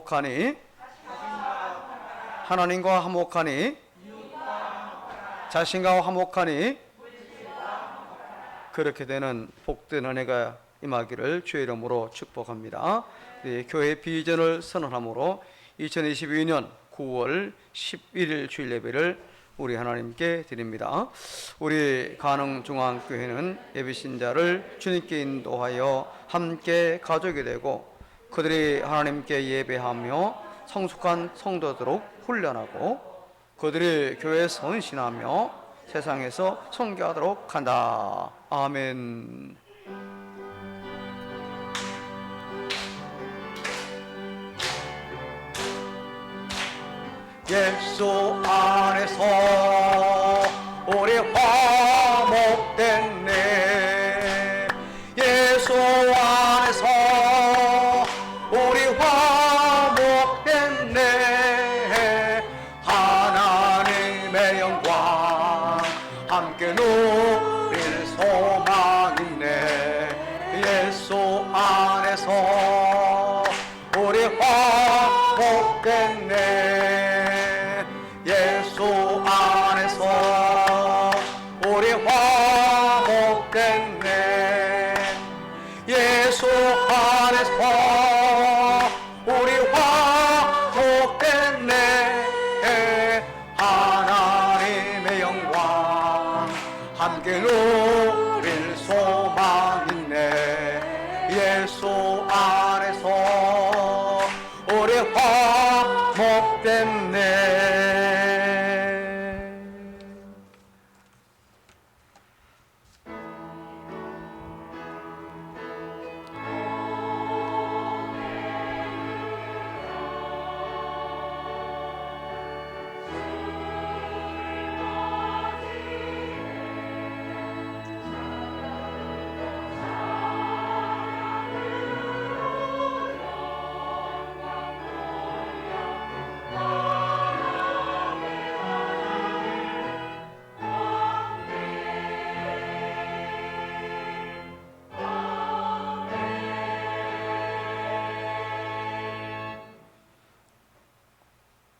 화목하니 하나님과 화목하니 자신과 화목하니 그렇게 되는 복된 은혜가 임하기를 주의 이름으로 축복합니다. 교회 비전을 선언함으로 2022년 9월 11일 주일 예배를 우리 하나님께 드립니다. 우리 가능중앙교회는 예비신자를 주님께 인도하여 함께 가족이 되고 그들이 하나님께 예배하며 성숙한 성도도록 훈련하고 그들이 교회에 헌신하며 세상에서 선교하도록 한다. 아멘. 예수 안에서 우리 화목됐네. 예수 안에서 우리 화목됐네. 하나님의 영광 함께 누릴 소망 있네. 예수 안에서 우리 화목됐네. 예수 안에서 우리 화목됐네. 예수 안에서 우리 화목됐네. 하나님의 영광 함께 누릴 소망 있네. 예수 안에서 우리 화목됐네.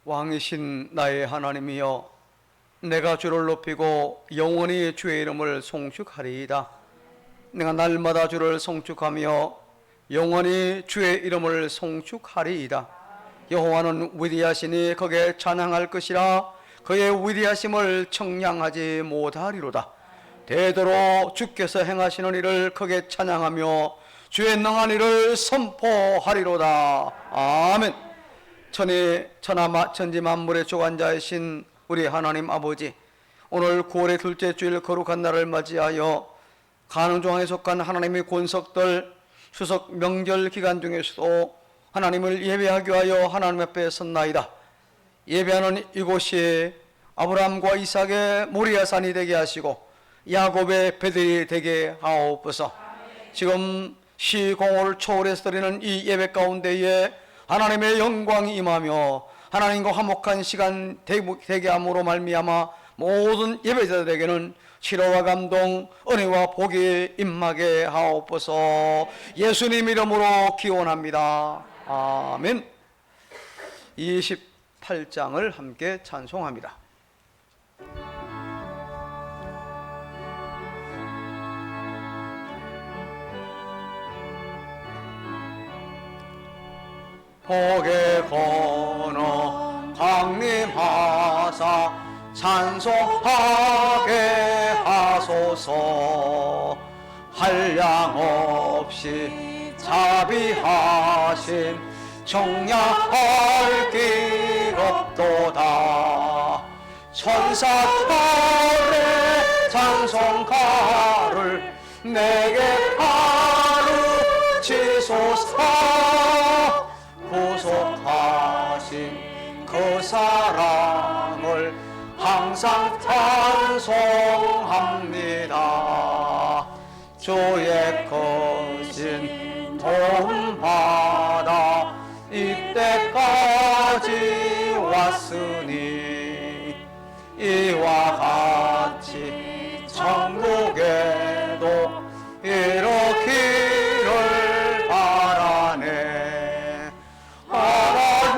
왕이신 나의 하나님이여, 내가 주를 높이고 영원히 주의 이름을 송축하리이다. 내가 날마다 주를 송축하며 영원히 주의 이름을 송축하리이다. 여호와는 위대하시니 거기에 찬양할 것이라. 그의 위대하심을 청량하지 못하리로다. 대대로 주께서 행하시는 일을 거기에 찬양하며 주의 능한 일을 선포하리로다. 아멘. 천지 만물의 주관자이신 우리 하나님 아버지, 오늘 9월의 둘째 주일 거룩한 날을 맞이하여 가능중앙에 속한 하나님의 권석들 추석 명절 기간 중에서도 하나님을 예배하기 위하여 하나님 앞에 섰나이다. 예배하는 이곳이 아브라함과 이삭의 모리아산이 되게 하시고 야곱의 베들이 되게 하옵소서. 지금 시공을 초월해서 드리는 이 예배 가운데에 하나님의 영광이 임하며 하나님과 화목한 시간 되게 함으로 말미암아 모든 예배자들에게는 치료와 감동, 은혜와 복이 임하게 하옵소서. 예수님 이름으로 기원합니다. 아멘. 28장을 함께 찬송합니다. 복의 건어 강림하사 찬송하게 하소서. 한량없이 자비하신 정량할 길 없도다. 천사들의 찬송가를 내게 가르치소서. 구속하신 그 사랑을 항상 찬송합니다. 주의 크신 도움 받아 이때까지 왔으니 이와 같이 천국에도 이르기를 바라네. 하나님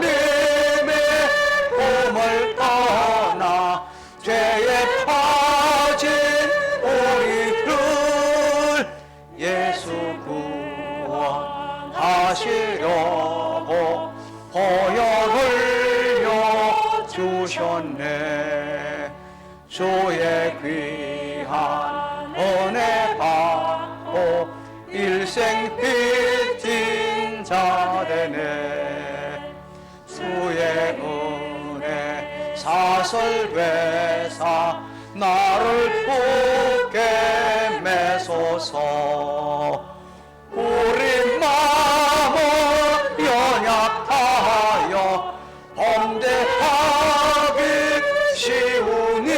오셨네. 주의 귀한 은혜 받고 일생 빚진 자 되네. 주의 은혜 사슬괴사 나를 굳게 매소서. 우리 마음을 연약하여 범죄하기 쉬우니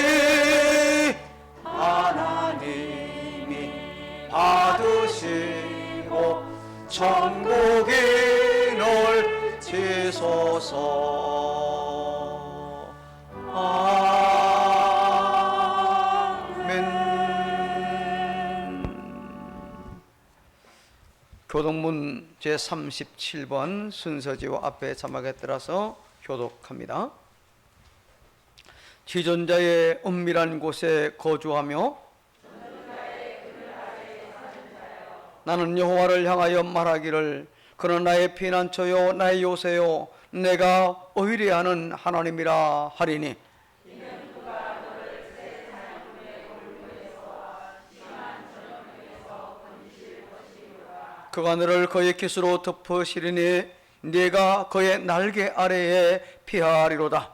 하나님이 받으시고 천국인을 지소서. 아멘. 교독문 제37번 순서지와 앞에 자막에 따라서 교독합니다. 지존자의 은밀한 곳에 거주하며 나는 여호와를 향하여 말하기를 그는 나의 피난처요 나의 요새요 내가 의뢰하는 하나님이라 하리니. 그가 너를 그의 깃으로 덮으시리니 네가 그의 날개 아래에 피하리로다.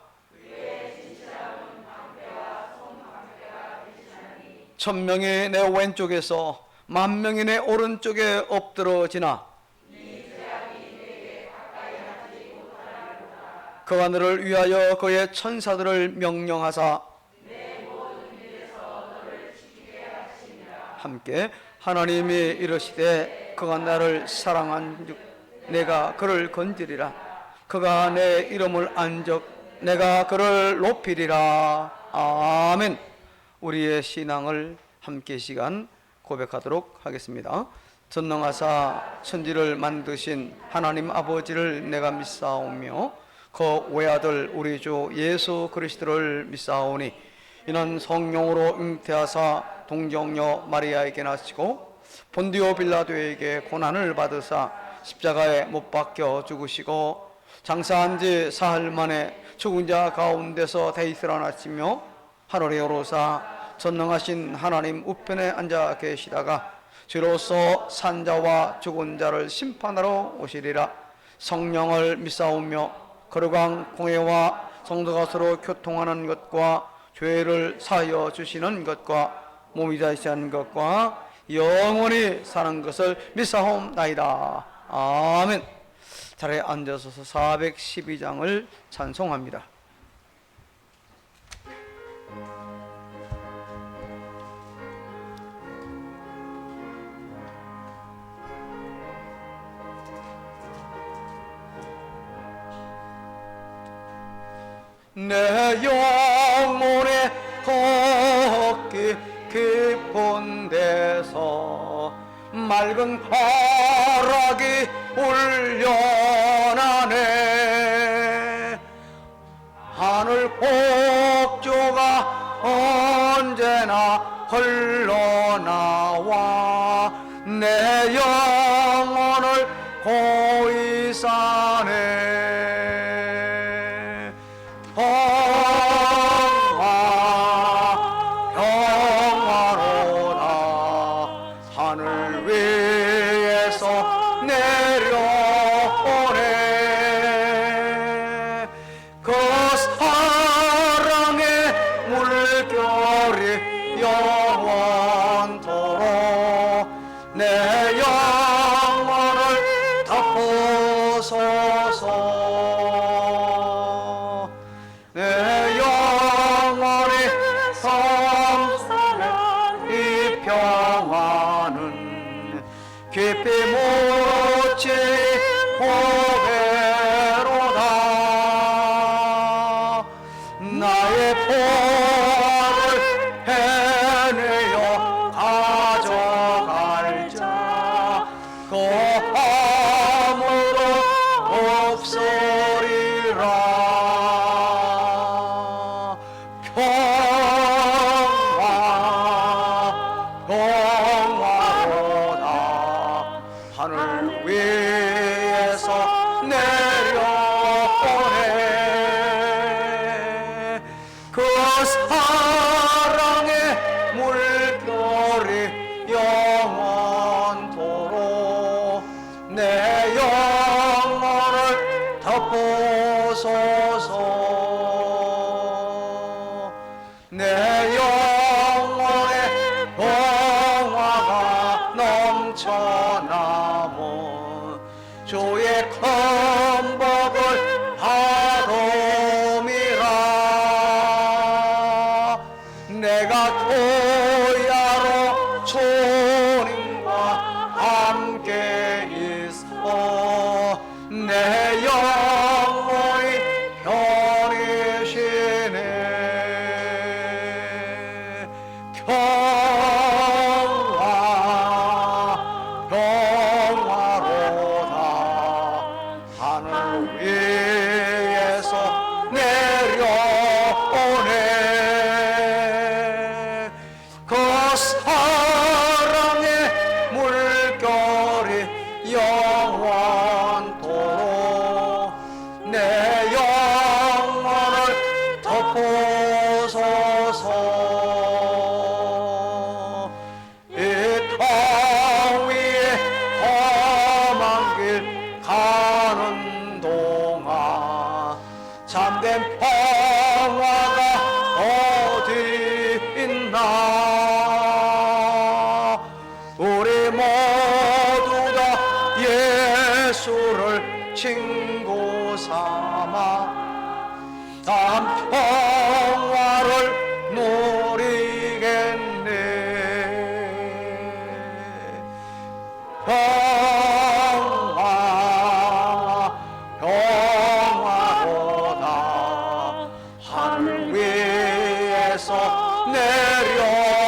천명이 내 왼쪽에서 만명이 내 오른쪽에 엎드러지나 그가 너를 위하여 그의 천사들을 명령하사 함께 하나님이 이르시되 그가 나를 사랑한즉 내가 그를 건지리라. 그가 내 이름을 안적 내가 그를 높이리라. 아멘. 우리의 신앙을 함께 시간 고백하도록 하겠습니다. 전능하사 천지를 만드신 하나님 아버지를 내가 믿사오며 그 외아들 우리 주 예수 그리스도를 믿사오니 이는 성령으로 잉태하사 동정녀 마리아에게 나시고 본디오 빌라도에게 고난을 받으사 십자가에 못 박혀 죽으시고 장사한 지 사흘 만에 죽은 자 가운데서 다시 일어나시며 하늘에 오르사 전능하신 하나님 우편에 앉아 계시다가 주로서 산자와 죽은 자를 심판하러 오시리라. 성령을 믿사오며 거룩한 공회와 성도가 서로 교통하는 것과 죄를 사하여 주시는 것과 몸이 되시는 것과 영원히 사는 것을 믿사옵나이다. 아멘. 자리에 앉아서서 412장을 찬송합니다. 내 영혼의 걷기 깊은 데서 맑은 바락이 울려나네. 하늘 폭주가 언제나 흘러나와 내 영혼을 고이 싸네. 하늘 위에서 내려오네. 그 사랑의 물결이 영원토록 내 영혼을 덮으소서. 내 영혼이 섬사의 이 평화는 깊이 묻힌 고배로다. 나의 포를 해내어 가져갈 자 그 아무도 없으리라. 평화로다. 하늘 위에서 내려오네. 하소서. 내 영혼에 평화가 넘쳐나면 주의 큰 복을 받음이라. 내가 고야로 주님과 함께 있어 내 영혼이 편해지네. 평화로다. 하늘 위에서 내려오네. 그 사랑의 물결이 영원토록 내 영혼을 덮어서서 이 땅 위에 험한 길 가는 동안 참된 평화가 어디 있나. 우리 모두 다 예수를 친구 삼아 참 평화를 누리겠네. 평화로다. 하늘 위에서 내려오네.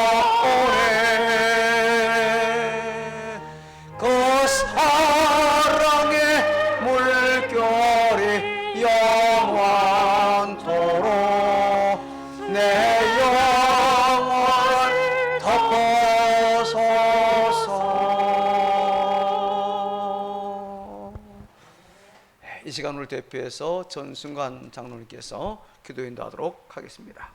그 사랑의 물결이 영원토록 내 영혼을 덮어서서. 이 시간을 대표해서 전순관 장로님께서 기도 인도하도록 하겠습니다.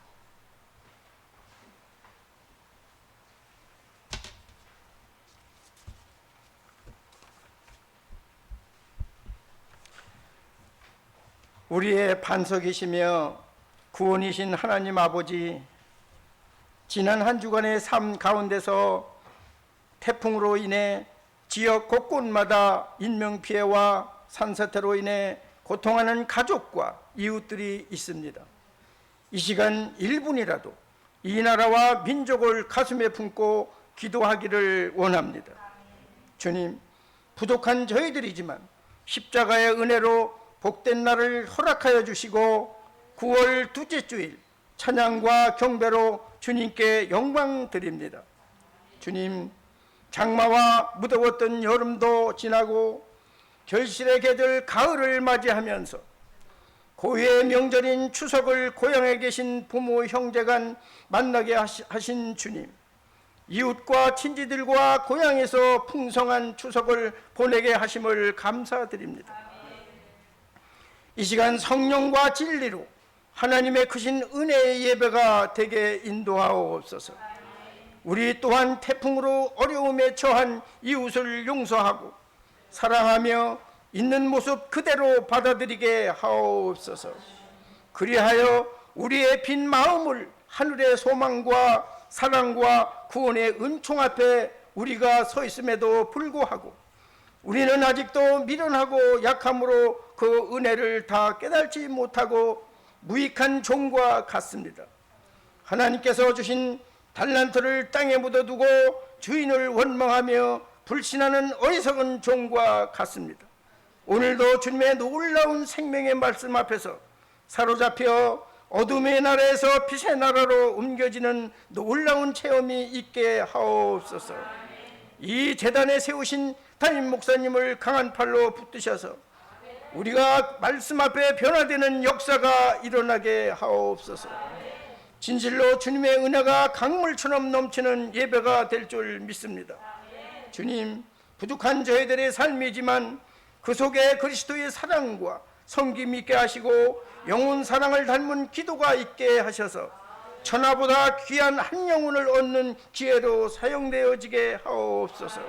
우리의 반석이시며 구원이신 하나님 아버지, 지난 한 주간의 삶 가운데서 태풍으로 인해 지역 곳곳마다 인명피해와 산사태로 인해 고통하는 가족과 이웃들이 있습니다. 이 시간 1분이라도 이 나라와 민족을 가슴에 품고 기도하기를 원합니다. 주님, 부족한 저희들이지만 십자가의 은혜로 복된 날을 허락하여 주시고 9월 둘째 주일 찬양과 경배로 주님께 영광 드립니다. 주님, 장마와 무더웠던 여름도 지나고 결실의 계절 가을을 맞이하면서 고유의 명절인 추석을 고향에 계신 부모 형제 간 만나게 하신 주님, 이웃과 친지들과 고향에서 풍성한 추석을 보내게 하심을 감사드립니다. 이 시간 성령과 진리로 하나님의 크신 은혜의 예배가 되게 인도하옵소서. 우리 또한 태풍으로 어려움에 처한 이웃을 용서하고 사랑하며 있는 모습 그대로 받아들이게 하옵소서. 그리하여 우리의 빈 마음을 하늘의 소망과 사랑과 구원의 은총 앞에 우리가 서 있음에도 불구하고 우리는 아직도 미련하고 약함으로 그 은혜를 다 깨달지 못하고 무익한 종과 같습니다. 하나님께서 주신 달란트를 땅에 묻어두고 주인을 원망하며 불신하는 어리석은 종과 같습니다. 오늘도 주님의 놀라운 생명의 말씀 앞에서 사로잡혀 어둠의 나라에서 빛의 나라로 옮겨지는 놀라운 체험이 있게 하옵소서. 이 제단에 세우신 담임 목사님을 강한 팔로 붙드셔서 우리가 말씀 앞에 변화되는 역사가 일어나게 하옵소서. 진실로 주님의 은혜가 강물처럼 넘치는 예배가 될 줄 믿습니다. 주님, 부족한 저희들의 삶이지만 그 속에 그리스도의 사랑과 섬김 있게 하시고 영혼 사랑을 닮은 기도가 있게 하셔서 천하보다 귀한 한 영혼을 얻는 기회로 사용되어지게 하옵소서.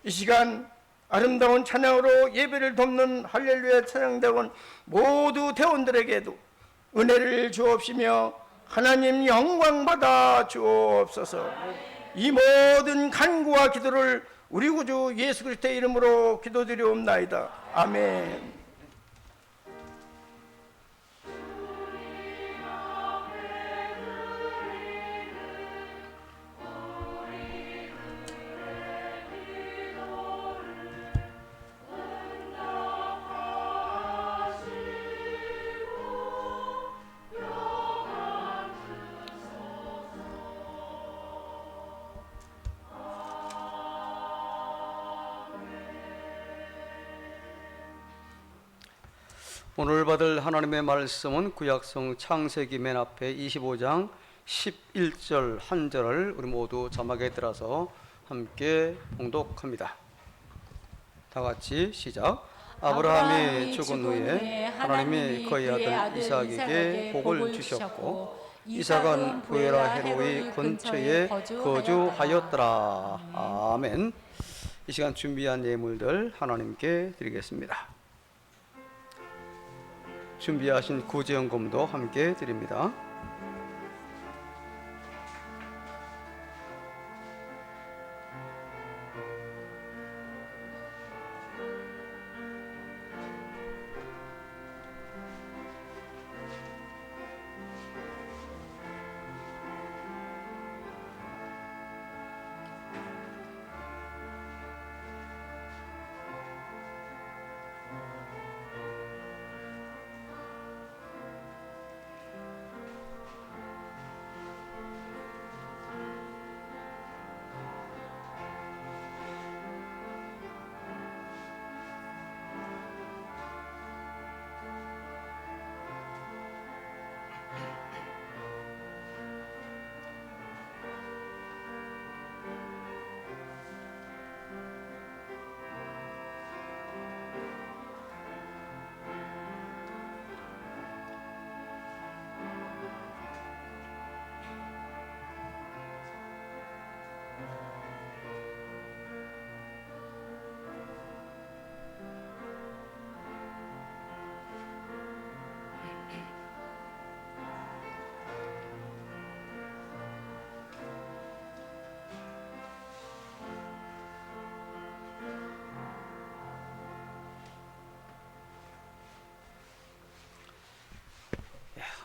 이 시간 아름다운 찬양으로 예배를 돕는 할렐루야 찬양대원 모두 대원들에게도 은혜를 주옵시며 하나님 영광 받아 주옵소서. 이 모든 간구와 기도를 우리 구주 예수 그리스도의 이름으로 기도드리옵나이다. 아멘. 오늘 받을 하나님의 말씀은 구약성 창세기 맨 앞에 25장 11절 한 절을 우리 모두 자막에 따라서 함께 봉독합니다. 다 같이 시작. 아브라함이 죽은 후에 하나님이 그의 아들 이삭에게 복을 주셨고 이삭은 부에라 헤로이 근처에 거주하였더라. 아멘. 이 시간 준비한 예물들 하나님께 드리겠습니다. 준비하신 구제연금도 함께 드립니다.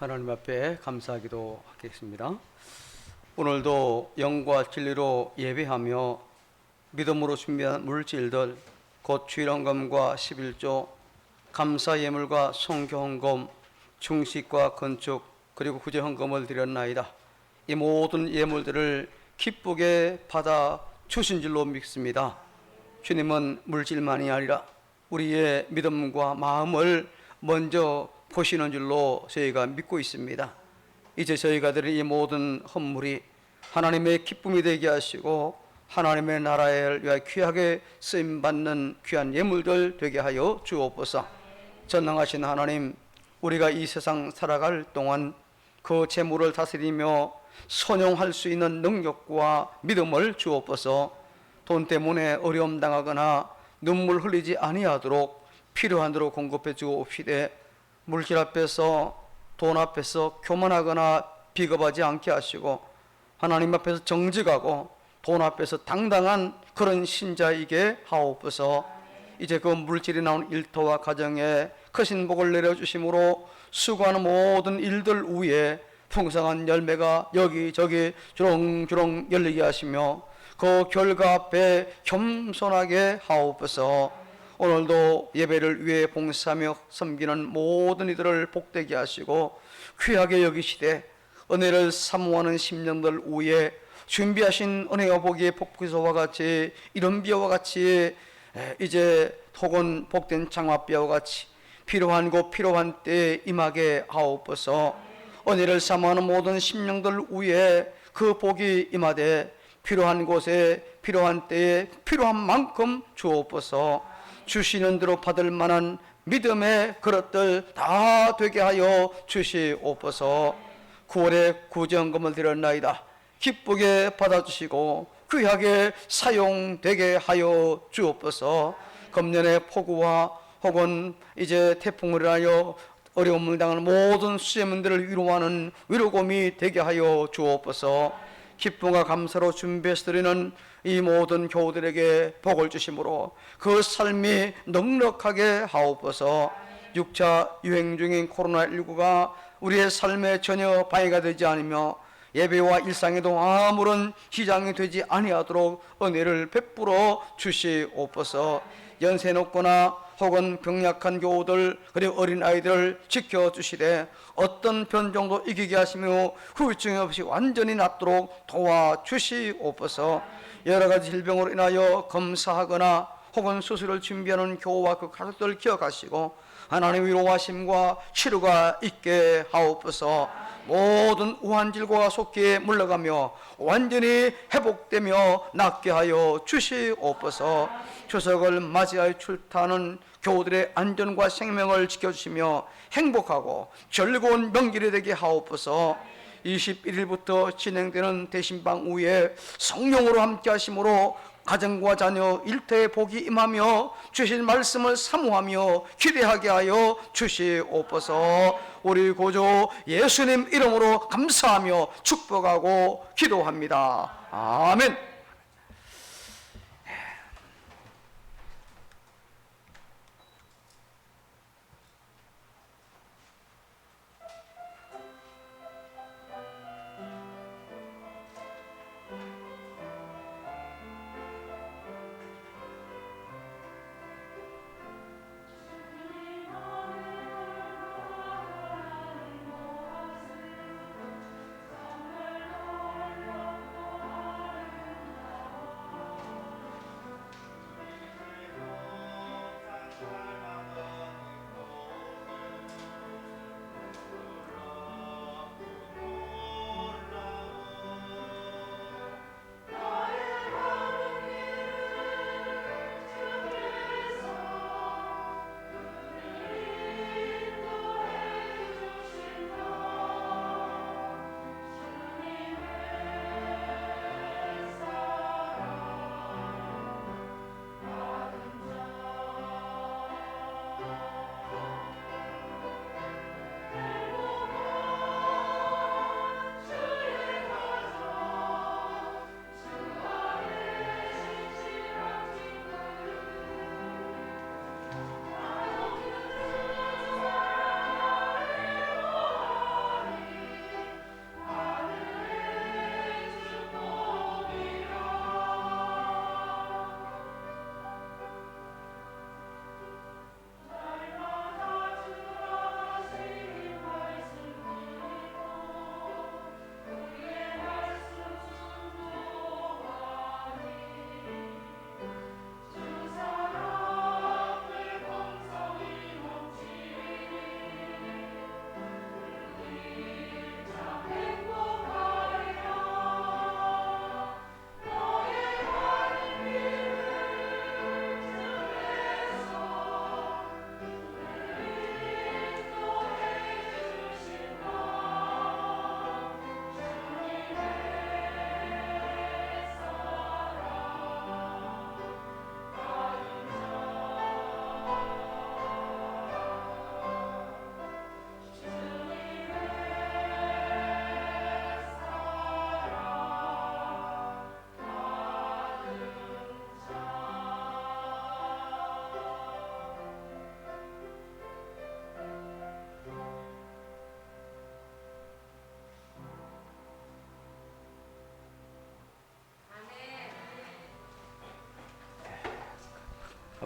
하나님 앞에 감사하기도 하겠습니다. 오늘도 영과 진리로 예배하며 믿음으로 준비한 물질들 곧 주일헌금과 11조, 감사 예물과 성교헌금, 중식과 건축 그리고 구제헌금을 드렸나이다. 이 모든 예물들을 기쁘게 받아 주신 줄로 믿습니다. 주님은 물질만이 아니라 우리의 믿음과 마음을 먼저 보시는 줄로 저희가 믿고 있습니다. 이제 저희가 드린 이 모든 헌물이 하나님의 기쁨이 되게 하시고 하나님의 나라를 위하여 귀하게 쓰임받는 귀한 예물들 되게 하여 주옵소서. 전능하신 하나님, 우리가 이 세상 살아갈 동안 그 재물을 다스리며 선용할 수 있는 능력과 믿음을 주옵소서. 돈 때문에 어려움 당하거나 눈물 흘리지 아니하도록 필요한 대로 공급해 주옵시되 물질 앞에서 돈 앞에서 교만하거나 비겁하지 않게 하시고 하나님 앞에서 정직하고 돈 앞에서 당당한 그런 신자이게 하옵소서. 이제 그 물질이 나온 일터와 가정에 크신 복을 내려주심으로 수고하는 모든 일들 위에 풍성한 열매가 여기저기 주렁주렁 열리게 하시며 그 결과 앞에 겸손하게 하옵소서. 오늘도 예배를 위해 봉사하며 섬기는 모든 이들을 복되게 하시고 귀하게 여기시되 은혜를 사모하는 심령들 위에 준비하신 은혜와 복의 복비서와 같이 이런 비와 같이 이제 혹은 복된 장화비와 같이 필요한 곳 필요한 때에 임하게 하옵소서. 은혜를 사모하는 모든 심령들 위에 그 복이 임하되 필요한 곳에 필요한 때에 필요한 만큼 주옵소서. 주시는 대로 받을 만한 믿음의 그릇들 다 되게 하여 주시옵소서. 9월에 구제헌금을 드렸나이다. 기쁘게 받아주시고 귀하게 사용되게 하여 주옵소서. 금년의 폭우와 혹은 이제 태풍으로 인하여 어려움을 당하는 모든 수재민들을 위로하는 위로금이 되게 하여 주옵소서. 기쁨과 감사로 준비해서 드리는 이 모든 교우들에게 복을 주심으로 그 삶이 넉넉하게 하옵소서. 6차 유행 중인 코로나19가 우리의 삶에 전혀 방해가 되지 않으며 예배와 일상에도 아무런 지장이 되지 아니하도록 은혜를 베풀어 주시옵소서. 연세 높거나 혹은 병약한 교우들 그리고 어린아이들을 지켜주시되 어떤 변종도 이기게 하시며 후유증 없이 완전히 낫도록 도와주시옵소서. 여러가지 질병으로 인하여 검사하거나 혹은 수술을 준비하는 교우와 그 가족들을 기억하시고 하나님 위로하심과 치료가 있게 하옵소서. 모든 우환질과 속기에 물러가며 완전히 회복되며 낫게 하여 주시옵소서. 추석을 맞이하여 출타하는 교우들의 안전과 생명을 지켜주시며 행복하고 즐거운 명절이 되게 하옵소서. 21일부터 진행되는 대신방 후에 성령으로 함께 하심으로 가정과 자녀 일터에 복이 임하며 주신 말씀을 사모하며 기대하게 하여 주시옵소서. 우리 구주 예수님 이름으로 감사하며 축복하고 기도합니다. 아멘.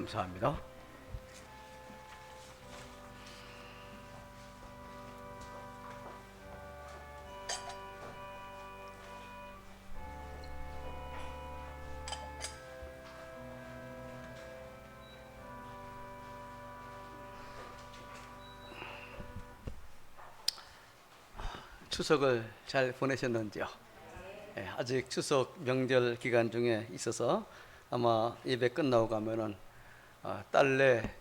감사합니다. 추석을 잘 보내셨는지요? 네, 아직 추석 명절 기간 중에 있어서 아마 예배 끝나고 가면은 딸네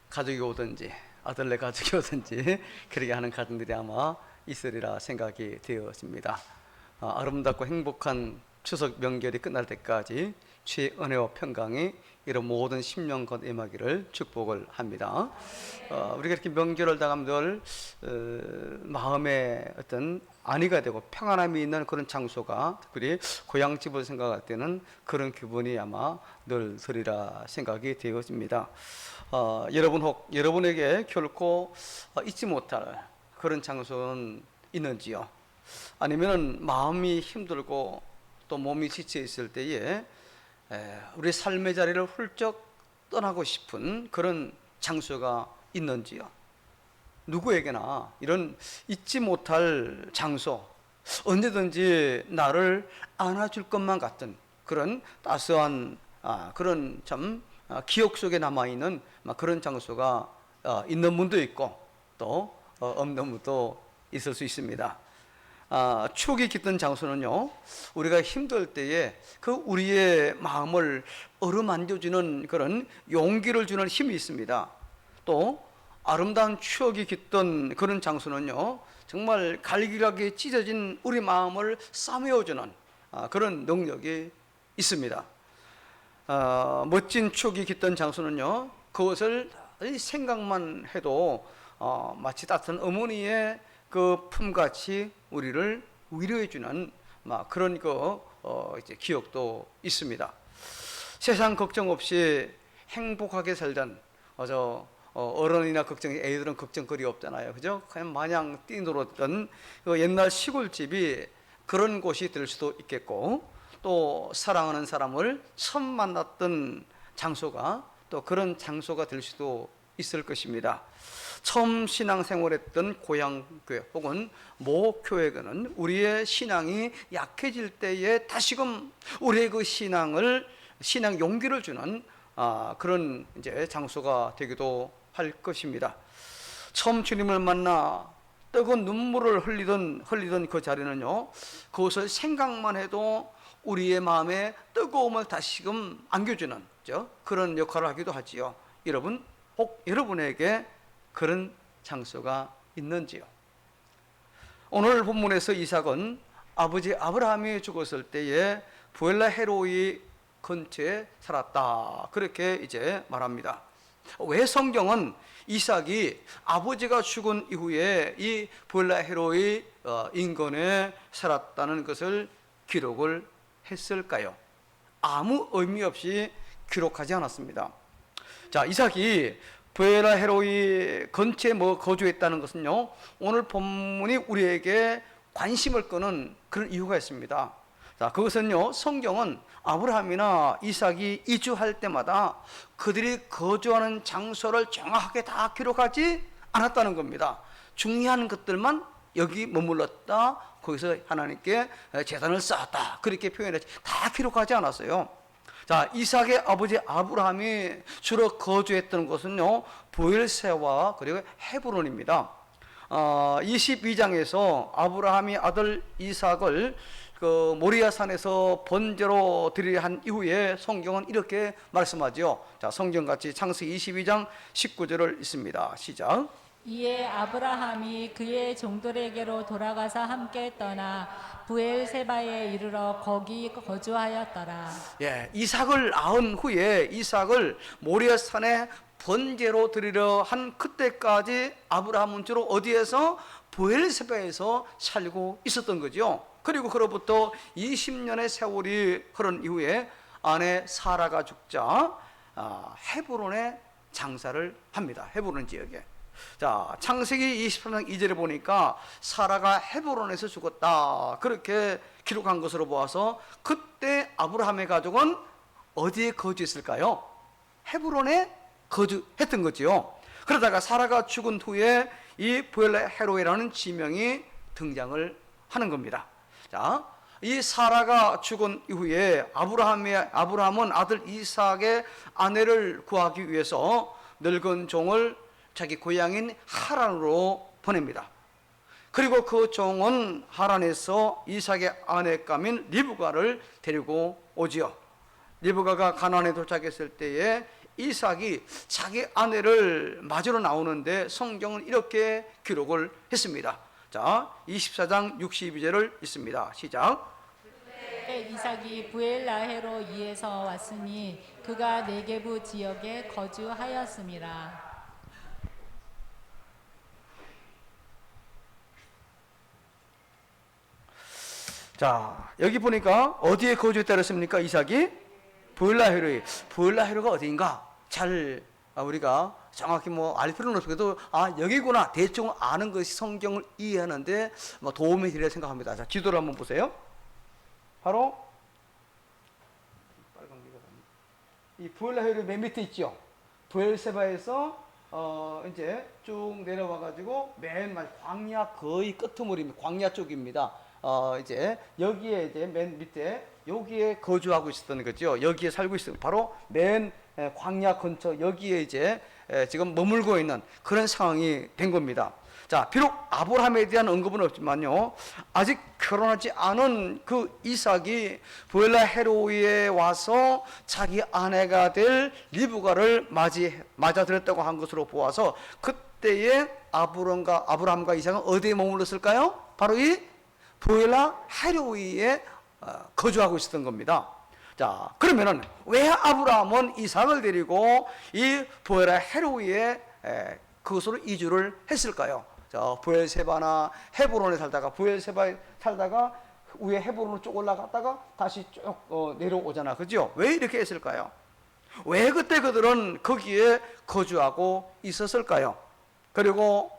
가족이 오든지 아들네 가족이 오든지 그렇게 하는 가정들이 아마 있으리라 생각이 되었습니다. 아름답고 행복한 추석 명절이 끝날 때까지 주의 은혜와 평강이 이런 모든 10년간 임하기를 축복을 합니다. 우리가 이렇게 명절을 당하면 늘 마음에 어떤 안위가 되고 평안함이 있는 그런 장소가, 특별히 고향집을 생각할 때는 그런 기분이 아마 늘 들이라 생각이 되어집니다. 여러분 혹 여러분에게 결코 잊지 못할 그런 장소는 있는지요? 아니면은 마음이 힘들고 또 몸이 지쳐 있을 때에 우리 삶의 자리를 훌쩍 떠나고 싶은 그런 장소가 있는지요? 누구에게나 이런 잊지 못할 장소, 언제든지 나를 안아줄 것만 같은 그런 따스한 그런 참 기억 속에 남아있는 그런 장소가 있는 분도 있고 또 없는 분도 있을 수 있습니다. 추억이 깃든 장소는요, 우리가 힘들 때에 그 우리의 마음을 어루만져주는 그런 용기를 주는 힘이 있습니다. 또 아름다운 추억이 깃든 그런 장소는요, 정말 갈기갈기 찢어진 우리 마음을 싸매어주는 그런 능력이 있습니다. 멋진 추억이 깃든 장소는요, 그것을 생각만 해도 마치 따뜻한 어머니의 그 품같이 우리를 위로해주는 그런 이제 기억도 있습니다. 세상 걱정 없이 행복하게 살던 어른이나 애들은 걱정거리 없잖아요, 그죠? 그냥 마냥 뛰놀았던 그 옛날 시골집이 그런 곳이 될 수도 있겠고, 또 사랑하는 사람을 처음 만났던 장소가 또 그런 장소가 될 수도 있을 것입니다. 처음 신앙생활했던 고향교회 혹은 모교회는 우리의 신앙이 약해질 때에 다시금 우리의 그 신앙 용기를 주는 그런 이제 장소가 되기도 할 것입니다. 처음 주님을 만나 뜨거운 눈물을 흘리던 그 자리는요, 그것을 생각만 해도 우리의 마음에 뜨거움을 다시금 안겨주는 그런 역할을 하기도 하지요. 여러분, 혹 여러분에게 그런 장소가 있는지요? 오늘 본문에서 이삭은 아버지 아브라함이 죽었을 때에 부엘라 헤로이 근처에 살았다, 그렇게 이제 말합니다. 왜 성경은 이삭이 아버지가 죽은 이후에 이 부엘라 헤로이 인근에 살았다는 것을 기록을 했을까요? 아무 의미 없이 기록하지 않았습니다. 자, 이삭이 부엘라 헤로이 근처에 거주했다는 것은요, 오늘 본문이 우리에게 관심을 끄는 그런 이유가 있습니다. 자, 그것은요, 성경은 아브라함이나 이삭이 이주할 때마다 그들이 거주하는 장소를 정확하게 다 기록하지 않았다는 겁니다. 중요한 것들만 여기 머물렀다, 거기서 하나님께 제단을 쌓았다, 그렇게 표현했지 다 기록하지 않았어요. 자, 이삭의 아버지 아브라함이 주로 거주했던 곳은요, 보엘세와 그리고 헤브론입니다. 22장에서 아브라함이 아들 이삭을 그 모리아산에서 번제로 드리려 한 이후에 성경은 이렇게 말씀하죠. 자, 성경같이 창세기 22장 19절을 읽습니다. 시작. 이에 아브라함이 그의 종들에게로 돌아가서 함께 떠나 부엘세바에 이르러 거기 거주하였더라. 예, 이삭을 낳은 후에 이삭을 모리아산에 번제로 드리려 한 그때까지 아브라함은 주로 어디에서? 부엘세바에서 살고 있었던 거죠. 그리고 그로부터 20년의 세월이 흐른 이후에 아내 사라가 죽자 헤브론에 장사를 합니다. 헤브론 지역에. 자, 창세기 23장 2절에 보니까 사라가 헤브론에서 죽었다, 그렇게 기록한 것으로 보아서 그때 아브라함의 가족은 어디에 거주했을까요? 헤브론에 거주했던 거지요. 그러다가 사라가 죽은 후에 이 부엘라 헤로이라는 지명이 등장을 하는 겁니다. 자, 이 사라가 죽은 이후에 아브라함은 아들 이삭의 아내를 구하기 위해서 늙은 종을 자기 고향인 하란으로 보냅니다. 그리고 그 종은 하란에서 이삭의 아내감인 리브가를 데리고 오지요. 리브가가 가나안에 도착했을 때에 이삭이 자기 아내를 맞으러 나오는데 성경은 이렇게 기록을 했습니다. 자, 24장 62절을 읽습니다. 시작. 후에 이삭이 부엘라헤로이에서 왔으니 그가 네게부 지역에 거주하였음이라. 자, 여기 보니까 어디에 거주했다 그랬습니까? 이삭이 부엘라헤로이. 부엘라헤로가 어디인가? 잘 우리가 정확히 뭐 알 필요는 없어도 여기구나 대충 아는 것이 성경을 이해하는데 뭐 도움이 되리라 생각합니다. 자, 지도를 한번 보세요. 바로 빨간 이 부엘라헤로이 맨 밑에 있죠. 부엘세바에서 이제 쭉 내려와 가지고 맨 광야 거의 끄트머리입니다. 광야 쪽입니다. 이제 여기에 이제 맨 밑에 여기에 거주하고 있었던 거죠. 여기에 살고 있어요. 바로 맨 광야 근처 여기에 이제 지금 머물고 있는 그런 상황이 된 겁니다. 자, 비록 아브라함에 대한 언급은 없지만요, 아직 결혼하지 않은 그 이삭이 부엘라헤로이에 와서 자기 아내가 될 리브가를 맞아들였다고 한 것으로 보아서 그때의 아브라함과 이삭은 어디에 머물렀을까요? 바로 이 부엘라헤로이에 거주하고 있었던 겁니다. 자, 그러면은 왜 아브라함은 이삭을 데리고 이 부엘라헤로이에 그것으로 이주를 했을까요? 자, 부엘세바나 헤브론에 살다가 부엘세바에 살다가 위에 헤브론으로 쭉 올라갔다가 다시 쭉 내려오잖아, 그죠? 왜 이렇게 했을까요? 왜 그때 그들은 거기에 거주하고 있었을까요? 그리고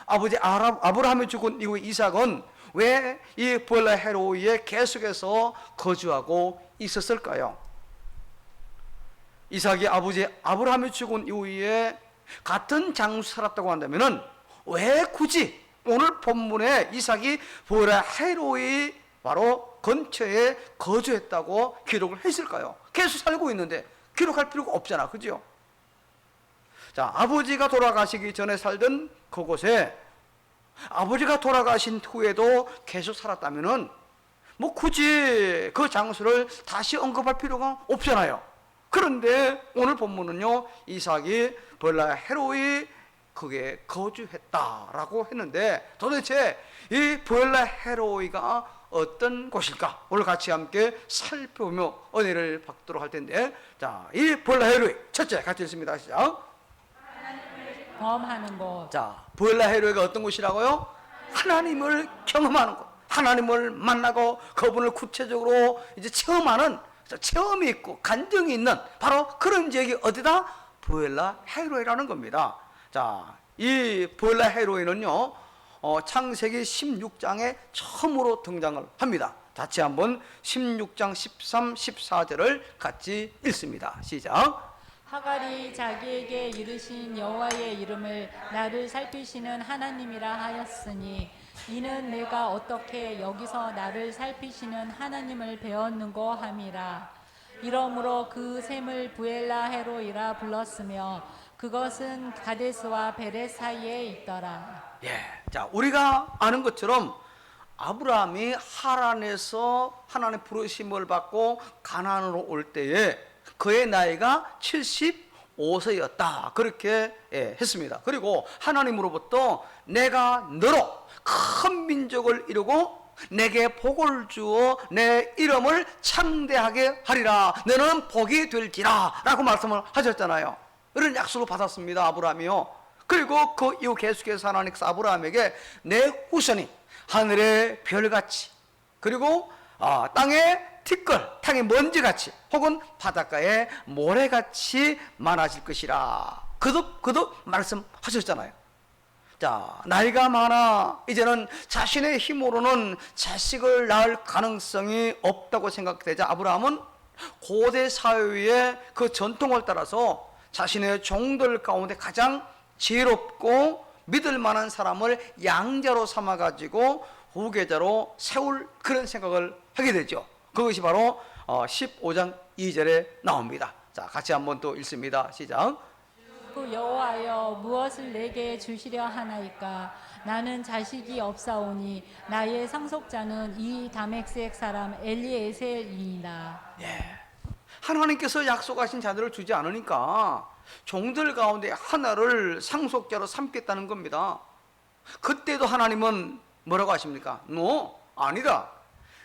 아버지 아브라함이 죽은 이후 이삭은 왜 이 부엘라헤로이에 계속해서 거주하고 있었을까요? 이삭이 아버지 아브라함이 죽은 이후에 같은 장소 살았다고 한다면은 왜 굳이 오늘 본문에 이삭이 부엘라헤로이 바로 근처에 거주했다고 기록을 했을까요? 계속 살고 있는데 기록할 필요가 없잖아, 그죠? 자, 아버지가 돌아가시기 전에 살던 그곳에 아버지가 돌아가신 후에도 계속 살았다면은 뭐 굳이 그 장소를 다시 언급할 필요가 없잖아요. 그런데 오늘 본문은요, 이삭이 부엘라헤로이 거기에 거주했다라고 했는데 도대체 이 부엘라헤로이가 어떤 곳일까? 오늘 같이 함께 살펴보며 은혜를 받도록 할 텐데, 자, 이 부엘라헤로이 첫째 같이 읽습니다. 시작. 경험하는 곳. 자, 부엘라헤로이가 어떤 곳이라고요? 하나님을 경험하는 곳. 하나님을 만나고 그분을 구체적으로 이제 체험하는, 체험이 있고 간증이 있는 바로 그런 지역이 어디다? 부엘라헤로이라는 겁니다. 자, 이 부엘라헤로이는요, 창세기 16장에 처음으로 등장을 합니다. 같이 한번 16장 13, 14절을 같이 읽습니다. 시작. 하갈이 자기에게 이르신 여호와의 이름을 나를 살피시는 하나님이라 하였으니 이는 내가 어떻게 여기서 나를 살피시는 하나님을 배웠는고 함이라. 이러므로 그 샘을 부엘라헤로이라 불렀으며 그것은 가데스와 베레 사이에 있더라. 예, 자, 우리가 아는 것처럼 아브라함이 하란에서 하나님의 부르심을 받고 가나안으로 올 때에 그의 나이가 75세였다 그렇게 했습니다. 그리고 하나님으로부터 내가 너로 큰 민족을 이루고 내게 복을 주어 내 이름을 창대하게 하리라. 너는 복이 될지라 라고 말씀을 하셨잖아요. 이런 약속을 받았습니다, 아브라함이요. 그리고 그 이후 계속해서 하나님께서 아브라함에게 내 후손이 하늘의 별같이 그리고 땅의 티끌, 땅의 먼지같이 혹은 바닷가의 모래같이 많아질 것이라 거듭 말씀하셨잖아요. 자, 나이가 많아 이제는 자신의 힘으로는 자식을 낳을 가능성이 없다고 생각되자 아브라함은 고대 사회의 그 전통을 따라서 자신의 종들 가운데 가장 지혜롭고 믿을 만한 사람을 양자로 삼아가지고 후계자로 세울 그런 생각을 하게 되죠. 그것이 바로 15장 2절에 나옵니다. 자, 같이 한번 또 읽습니다. 시작. 그 여호와여 무엇을 내게 주시려 하나이까? 나는 자식이 없사오니 나의 상속자는 이 다메섹 사람 엘리에셀이니라. 예. 하나님께서 약속하신 자들을 주지 않으니까 종들 가운데 하나를 상속자로 삼겠다는 겁니다. 그때도 하나님은 뭐라고 하십니까? 아니다.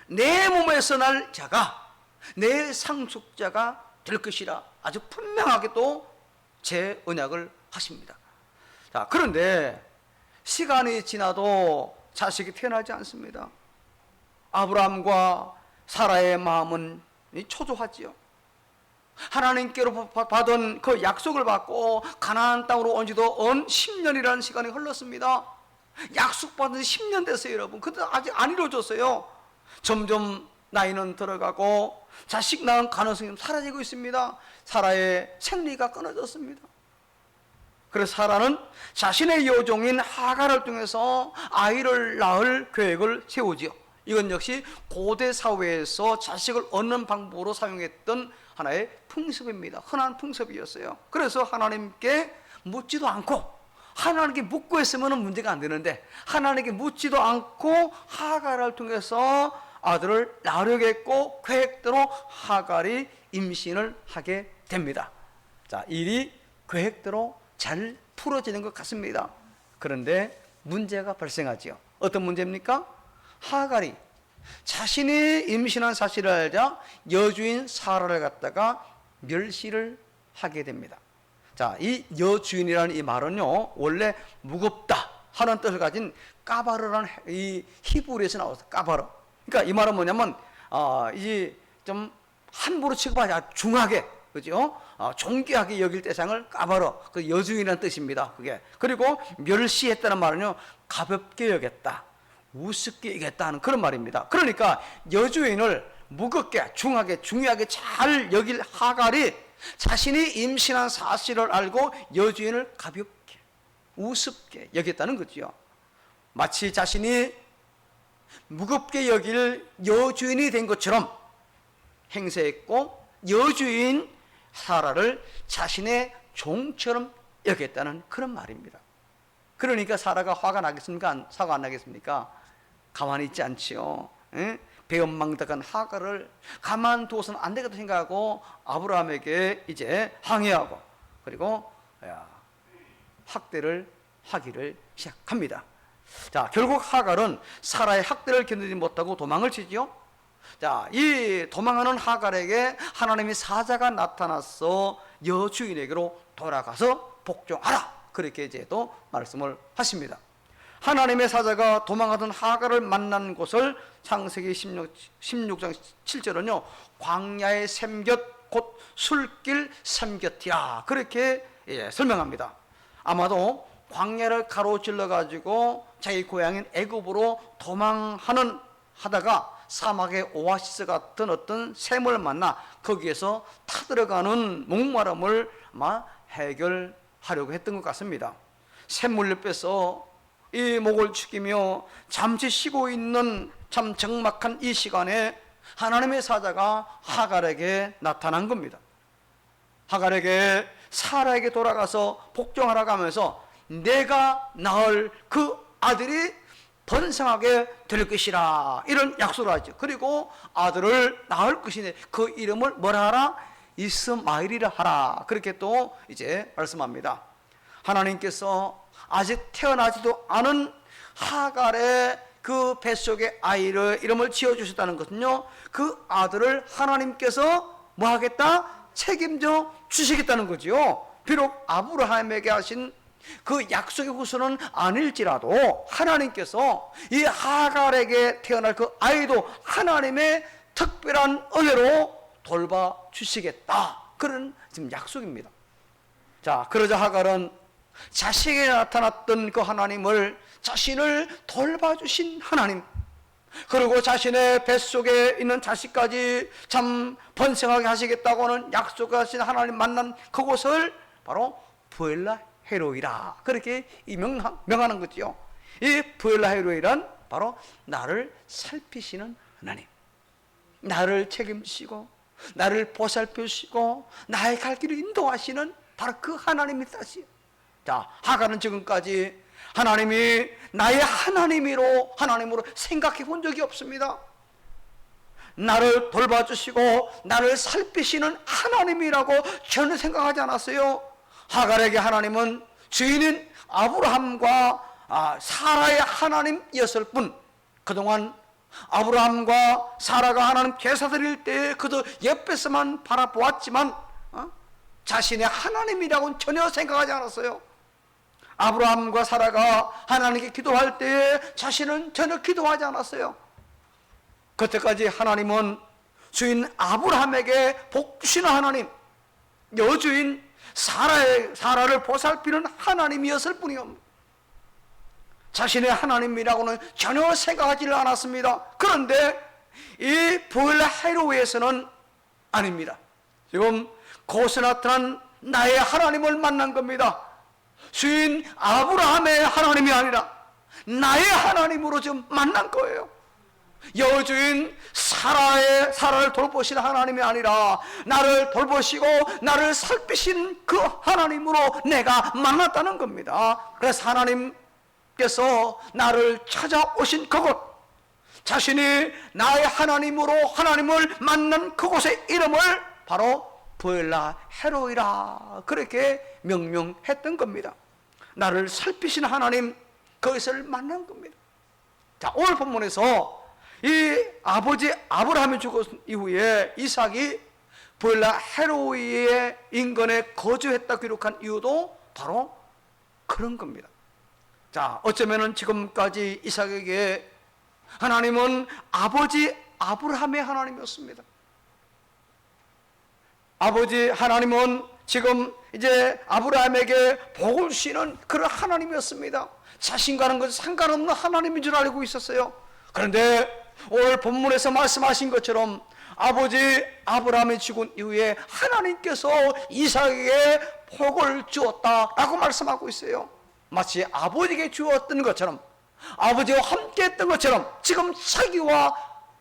내 몸에서 날 자가 내 상속자가 될 것이라 아주 분명하게 또 제 언약을 하십니다. 자, 그런데 시간이 지나도 자식이 태어나지 않습니다. 아브라함과 사라의 마음은 초조하지요. 하나님께로 받은 그 약속을 받고 가나안 땅으로 온 지도 10년이라는 시간이 흘렀습니다. 약속받은 10년 됐어요, 여러분. 근데 아직 안 이루어졌어요. 점점 나이는 들어가고 자식 낳은 가능성이 사라지고 있습니다. 사라의 생리가 끊어졌습니다. 그래서 사라는 자신의 여종인 하갈을 통해서 아이를 낳을 계획을 세우지요. 이건 역시 고대 사회에서 자식을 얻는 방법으로 사용했던 하나의 풍습입니다. 흔한 풍습이었어요. 그래서 하나님께 묻지도 않고, 하나님께 묻고 했으면 문제가 안 되는데 하나님께 묻지도 않고 하갈을 통해서 아들을 낳으려고 했고, 계획대로 하갈이 임신을 하게 됩니다. 자, 일이 계획대로 잘 풀어지는 것 같습니다. 그런데 문제가 발생하지요. 어떤 문제입니까? 하갈이 자신이 임신한 사실을 알자 여주인 사라를 갖다가 멸시를 하게 됩니다. 자, 이 여주인이라는 이 말은요, 원래 무겁다 하는 뜻을 가진 까바르라는 이 히브리에서 나왔어요. 까바르. 그러니까 이 말은 뭐냐면 이제 좀 함부로 취급하지 않고 중하게, 그죠? 존귀하게 여길 대상을 까바르, 그 여주인이라는 뜻입니다. 그게. 그리고 멸시했다는 말은요, 가볍게 여겼다, 우습게 여겼다 하는 그런 말입니다. 그러니까 여주인을 무겁게, 중하게, 중요하게 잘 여길 하갈이 자신이 임신한 사실을 알고 여주인을 가볍게, 우습게 여겼다는 거죠. 마치 자신이 무겁게 여길 여주인이 된 것처럼 행세했고, 여주인 사라를 자신의 종처럼 여겼다는 그런 말입니다. 그러니까 사라가 화가 나겠습니까? 사과 안 나겠습니까? 가만히 있지 않지요. 배은망덕한 하갈을 가만두어서는 안 되겠다 생각하고 아브라함에게 이제 항의하고, 그리고 학대를 하기를 시작합니다. 자, 결국 하갈은 사라의 학대를 견디지 못하고 도망을 치죠. 자, 이 도망하는 하갈에게 하나님의 사자가 나타나서 여주인에게로 돌아가서 복종하라, 그렇게 이제 또 말씀을 하십니다. 하나님의 사자가 도망하던 하갈을 만난 곳을 창세기 16장 7절은요 광야의 샘곁 곧 술길 샘곁이야, 그렇게 설명합니다. 아마도 광야를 가로질러 가지고 자기 고향인 애굽으로 도망하는 하다가 사막의 오아시스 같은 어떤 샘을 만나 거기에서 타들어가는 목마름을 아마 해결하려고 했던 것 같습니다. 샘물 옆에서 이 목을 축이며 잠시 쉬고 있는 참 적막한 이 시간에 하나님의 사자가 하갈에게 나타난 겁니다. 하갈에게 사라에게 돌아가서 복종하라고 하면서 내가 낳을 그 아들이 번성하게 될 것이라, 이런 약속을 하죠. 그리고 아들을 낳을 것이네, 그 이름을 뭐라 하라? 이스마엘이라 하라, 그렇게 또 이제 말씀합니다. 하나님께서 아직 태어나지도 않은 하갈의 그 뱃속의 아이를 이름을 지어주셨다는 것은요, 그 아들을 하나님께서 뭐 하겠다? 책임져 주시겠다는 거지요. 비록 아브라함에게 하신 그 약속의 후손은 아닐지라도 하나님께서 이 하갈에게 태어날 그 아이도 하나님의 특별한 은혜로 돌봐주시겠다, 그런 지금 약속입니다. 자, 그러자 하갈은 자신에게 나타났던 그 하나님을, 자신을 돌봐주신 하나님, 그리고 자신의 뱃속에 있는 자식까지 참 번성하게 하시겠다고 하는 약속하신 하나님 만난 그곳을 바로 부엘라 헤로이라, 그렇게 명하는 거죠. 이 부엘라 헤로이란 바로 나를 살피시는 하나님, 나를 책임지시고 나를 보살펴주시고 나의 갈 길을 인도하시는 바로 그 하나님의 뜻이에요. 자, 하갈은 지금까지 하나님이 나의 하나님으로 생각해 본 적이 없습니다. 나를 돌봐주시고 나를 살피시는 하나님이라고 전혀 생각하지 않았어요. 하갈에게 하나님은 주인인 아브라함과 사라의 하나님이었을 뿐, 그동안 아브라함과 사라가 하나님 제사 드릴 때에 그저 옆에서만 바라보았지만 자신의 하나님이라고는 전혀 생각하지 않았어요. 아브라함과 사라가 하나님께 기도할 때에 자신은 전혀 기도하지 않았어요. 그때까지 하나님은 주인 아브라함에게 복 주시는 하나님, 여주인 사라를 보살피는 하나님이었을 뿐이옵니다. 자신의 하나님이라고는 전혀 생각하지 않았습니다. 그런데 이 보엘라헤로이에서는 아닙니다. 지금 거기서 나타난 나의 하나님을 만난 겁니다. 주인 아브라함의 하나님이 아니라 나의 하나님으로 지금 만난 거예요. 여주인 사라를 돌보시는 하나님이 아니라 나를 돌보시고 나를 살피신 그 하나님으로 내가 만났다는 겁니다. 그래서 하나님께서 나를 찾아오신 그곳, 자신이 나의 하나님으로 하나님을 만난 그곳의 이름을 바로 보엘라헤로이라 그렇게 명명했던 겁니다. 나를 살피신 하나님, 그것을 만난 겁니다. 자, 오늘 본문에서 이 아버지 아브라함이 죽은 이후에 이삭이 보엘라헤로이의 인근에 거주했다 기록한 이유도 바로 그런 겁니다. 자, 어쩌면은 지금까지 이삭에게 하나님은 아버지 아브라함의 하나님이었습니다. 아버지 하나님은 지금 이제 아브라함에게 복을 주시는 그런 하나님이었습니다. 자신과는 그 상관없는 하나님인 줄 알고 있었어요. 그런데 오늘 본문에서 말씀하신 것처럼 아버지 아브라함이 죽은 이후에 하나님께서 이삭에게 복을 주었다라고 말씀하고 있어요. 마치 아버지에게 주었던 것처럼, 아버지와 함께했던 것처럼 지금 자기와